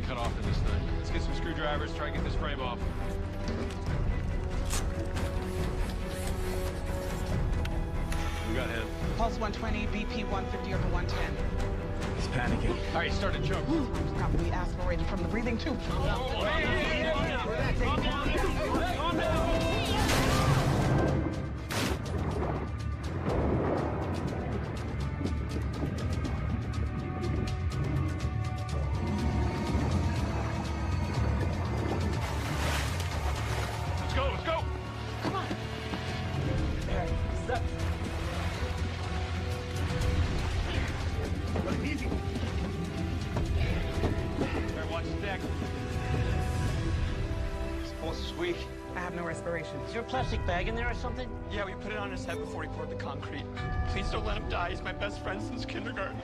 cut off in this thing. Let's get some screwdrivers, try and get this frame off. We got him. Pulse 120, BP 150 over 110. He's panicking. All right, start to choke. Probably aspirated from the breathing tube. Let's go! Come on. Easy. Better watch the deck. This pulse is weak. I have no respiration. Is there a plastic bag in there or something? Yeah, we put it on his head before he poured the concrete. Please don't let him die. He's my best friend since kindergarten.